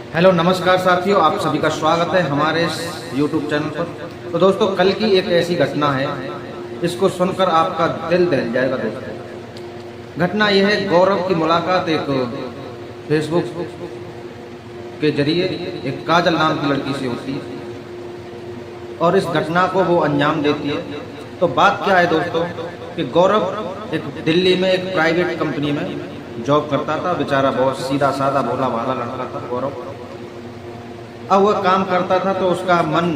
Hello नमस्कार साथियों, आप सभी का स्वागत है हमारे इस YouTube चैनल पर। तो दोस्तों, कल की एक ऐसी घटना है, इसको सुनकर आपका दिल दहल जाएगा। दोस्तों, घटना यह है, गौरव की मुलाकात एक फेसबुक के जरिए एक काजल नाम की लड़की से होती है और इस घटना को वो अंजाम देती है। तो बात क्या है दोस्तों कि गौरव एक दिल्ली में एक प्राइवेट कंपनी में जॉब करता था। बेचारा बहुत सीधा साधा भोला भाला लड़का था गौरव। अब वह काम करता था तो उसका मन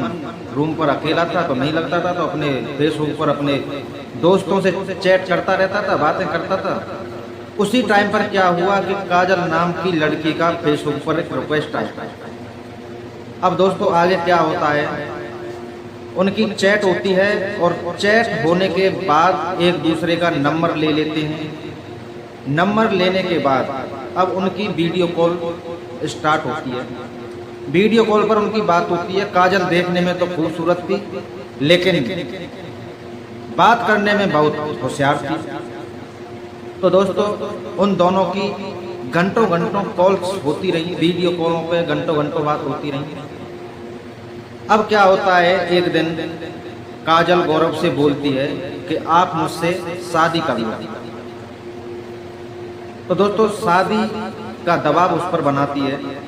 रूम पर अकेला था तो नहीं लगता था, तो अपने फेसबुक पर अपने दोस्तों से चैट करता रहता था, बातें करता था। उसी टाइम पर क्या हुआ कि काजल नाम की लड़की का फेसबुक पर एक रिक्वेस्ट आया। अब दोस्तों आगे क्या होता है, उनकी चैट होती है और चैट होने के बाद एक दूसरे का नंबर ले लेते हैं। नंबर लेने के बाद अब उनकी वीडियो कॉल स्टार्ट होती है। वीडियो कॉल पर उनकी बात होती है। काजल देखने में तो खूबसूरत थी, लेकिन बात करने में बहुत होशियार थी। तो दोस्तों, उन दोनों की घंटों घंटों कॉल्स होती रही, वीडियो कॉलों पे घंटों घंटों बात होती रही। अब क्या होता है, एक दिन काजल गौरव से बोलती है कि आप मुझसे शादी कर लो। तो दोस्तों, शादी का दबाव उस पर बनाती है।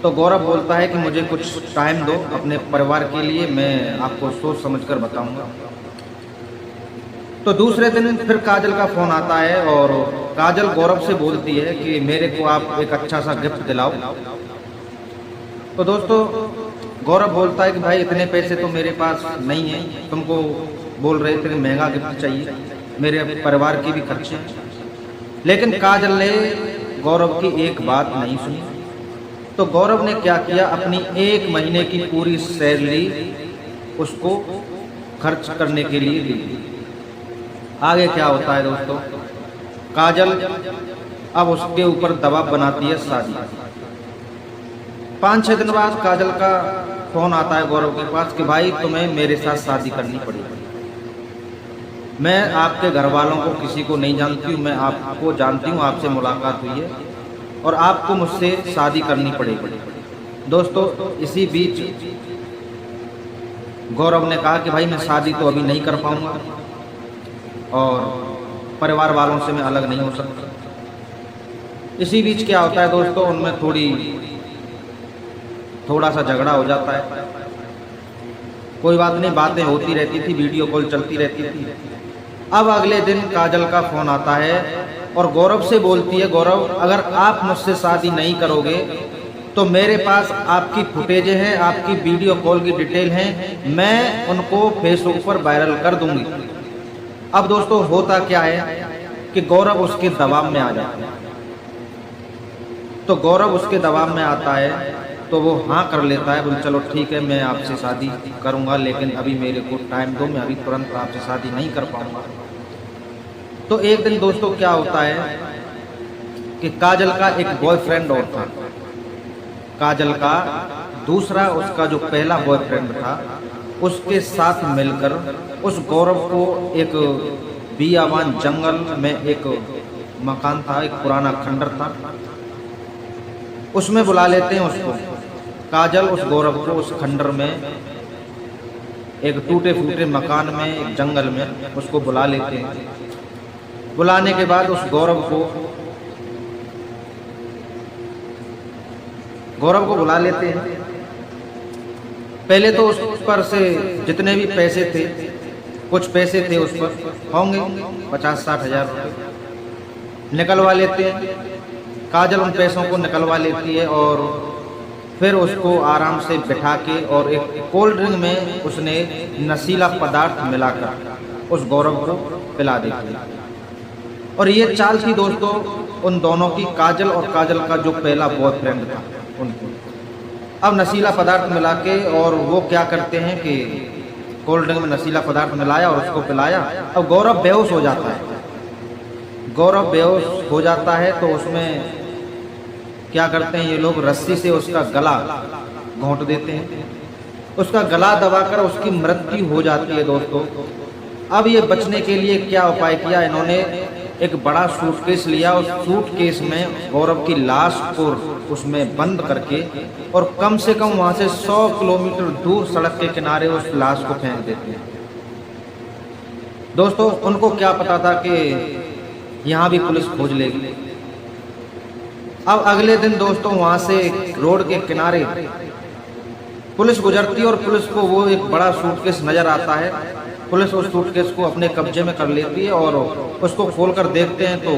तो गौरव बोलता है कि मुझे कुछ टाइम दो अपने परिवार के लिए, मैं आपको सोच समझकर बताऊंगा। तो दूसरे दिन फिर काजल का फोन आता है और काजल गौरव से बोलती है कि मेरे को आप एक अच्छा सा गिफ्ट दिलाओ। तो दोस्तों, गौरव बोलता है कि भाई इतने पैसे तो मेरे पास नहीं है, तुमको बोल रहे थे महंगा गिफ्ट चाहिए, मेरे परिवार की भी खर्चे हैं। लेकिन काजल ने गौरव की एक बात नहीं सुनी। तो गौरव ने क्या किया, अपनी 1 महीने की पूरी सैलरी उसको खर्च करने के लिए दी। आगे क्या होता है दोस्तों, काजल अब उसके ऊपर दबाव बनाती है शादी। 5-6 दिन बाद काजल का फोन आता है गौरव के पास कि भाई तुम्हें मेरे साथ शादी करनी पड़ेगी। मैं आपके घर वालों को किसी को नहीं जानती हूँ, मैं आपको जानती हूँ, आपसे मुलाकात हुई है और आपको मुझसे शादी करनी पड़ेगी। दोस्तों, इसी बीच गौरव ने कहा कि भाई मैं शादी तो अभी नहीं कर पाऊंगा और परिवार वालों से मैं अलग नहीं हो सकता। इसी बीच क्या होता है दोस्तों, उनमें थोड़ा सा झगड़ा हो जाता है। कोई बात नहीं, बातें होती रहती थी, वीडियो कॉल चलती रहती थी। अब अगले दिन काजल का फोन आता है और गौरव से बोलती है, गौरव अगर आप मुझसे शादी नहीं करोगे तो मेरे पास आपकी फुटेजें हैं, आपकी वीडियो कॉल की डिटेल हैं, मैं उनको फेसबुक पर वायरल कर दूंगी। अब दोस्तों होता क्या है कि गौरव उसके दबाव में आ जाता है। तो गौरव उसके दबाव में आता है तो वो हाँ कर लेता है, बोले चलो ठीक है मैं आपसे शादी करूंगा, लेकिन अभी मेरे को टाइम दो, मैं अभी तुरंत आपसे शादी नहीं कर पाऊंगा। तो एक दिन दोस्तों क्या होता है कि काजल का एक बॉयफ्रेंड और था। काजल का दूसरा, उसका जो पहला बॉयफ्रेंड था, उसके साथ मिलकर उस गौरव को एक बियाबान जंगल में एक मकान था, एक पुराना खंडर था, उसमें बुला लेते हैं उसको। काजल उस गौरव को उस खंडर में एक टूटे फूटे मकान में, एक जंगल में उसको बुला लेते हैं। बुलाने के बाद उस गौरव को बुला लेते हैं। पहले तो उस पर से जितने भी पैसे थे, कुछ पैसे थे उस पर होंगे 50-60 हज़ार रुपये, निकलवा लेते हैं। काजल उन पैसों को निकलवा लेती है और फिर उसको आराम से बिठा के और एक कोल्ड ड्रिंक में उसने नशीला पदार्थ मिलाकर उस गौरव को पिला देती है। और ये चाल थी दोस्तों उन दोनों की, काजल और काजल का जो पहला बॉयफ्रेंड था उनको। अब नशीला पदार्थ मिला के और वो क्या करते हैं कि कोल्ड ड्रिंक में नशीला पदार्थ मिलाया और उसको पिलाया। अब गौरव बेहोश हो जाता है। गौरव बेहोश हो जाता है तो उसमें क्या करते हैं ये लोग, रस्सी से उसका गला घोंट देते हैं। उसका गला दबाकर उसकी मृत्यु हो जाती है दोस्तों। अब ये बचने के लिए क्या उपाय किया इन्होंने, एक बड़ा सूटकेस लिया। उस सूटकेस में गौरव की लाश को उसमें बंद करके और कम से कम वहाँ से 100 किलोमीटर दूर सड़क के किनारे उस लाश को फेंक देते हैं। दोस्तों उनको क्या पता था कि यहाँ भी पुलिस खोज लेगी। अब अगले दिन दोस्तों वहाँ से रोड के किनारे पुलिस गुजरती और पुलिस को वो एक बड़ा सूटकेस नज़र आता है। पुलिस उस सूटकेस को अपने कब्जे में कर लेती है और उसको खोलकर देखते हैं तो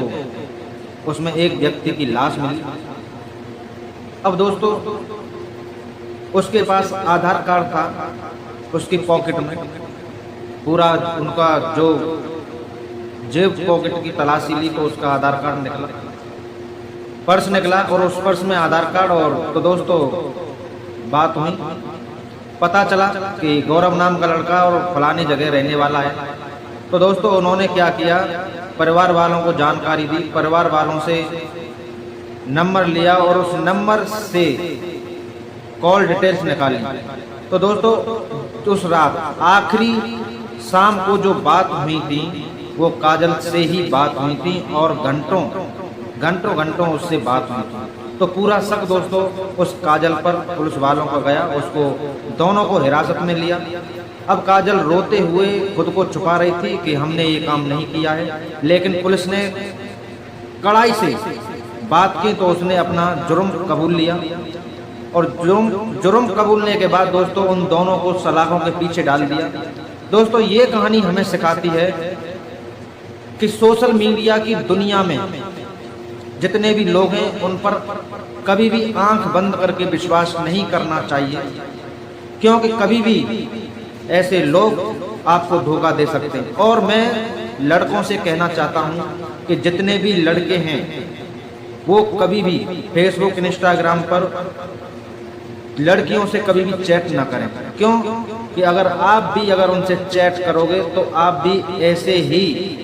उसमें एक व्यक्ति की लाश मिली। अब दोस्तों उसके पास आधार कार्ड था, उसकी पॉकेट में पूरा उनका जो जेब पॉकेट की तलाशी ली तो उसका आधार कार्ड निकला, पर्स निकला और उस पर्स में आधार कार्ड। और तो दोस्तों बात हुई, पता चला कि गौरव नाम का लड़का और फलानी जगह रहने वाला है। तो दोस्तों उन्होंने क्या किया, परिवार वालों को जानकारी दी, परिवार वालों से नंबर लिया और उस नंबर से कॉल डिटेल्स निकाली। तो दोस्तों उस रात आखिरी शाम को जो बात हुई थी वो काजल से ही बात हुई थी और घंटों उससे बात हुई थी। तो पूरा शक दोस्तों उस काजल पर पुलिस वालों का गया, उसको दोनों को हिरासत में लिया। अब काजल रोते हुए खुद को छुपा रही थी कि हमने ये काम नहीं किया है, लेकिन पुलिस ने कड़ाई से बात की तो उसने अपना जुर्म कबूल लिया। और जुर्म कबूलने के बाद दोस्तों उन दोनों को सलाखों के पीछे डाल दिया। दोस्तों ये कहानी हमें सिखाती है कि सोशल मीडिया की दुनिया में जितने भी लोग हैं उन पर कभी भी आंख बंद करके विश्वास नहीं करना चाहिए, क्योंकि कभी भी ऐसे लोग आपको धोखा दे सकते हैं। और मैं लड़कों से कहना चाहता हूं कि जितने भी लड़के हैं वो कभी भी फेसबुक इंस्टाग्राम पर लड़कियों से कभी भी चैट ना करें, क्यों कि अगर उनसे चैट करोगे तो आप भी ऐसे ही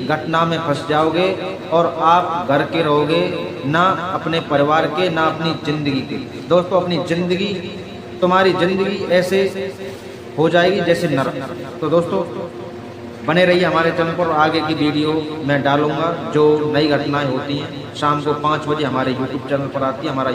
घटना में फंस जाओगे और आप घर के रहोगे, ना अपने परिवार के, ना अपनी जिंदगी के। दोस्तों अपनी जिंदगी, तुम्हारी जिंदगी ऐसे हो जाएगी जैसे नरक। तो दोस्तों बने रहिए हमारे चैनल पर, आगे की वीडियो मैं डालूंगा जो नई घटनाएं होती हैं शाम को 5 बजे हमारे यूट्यूब चैनल पर आती है। हमारा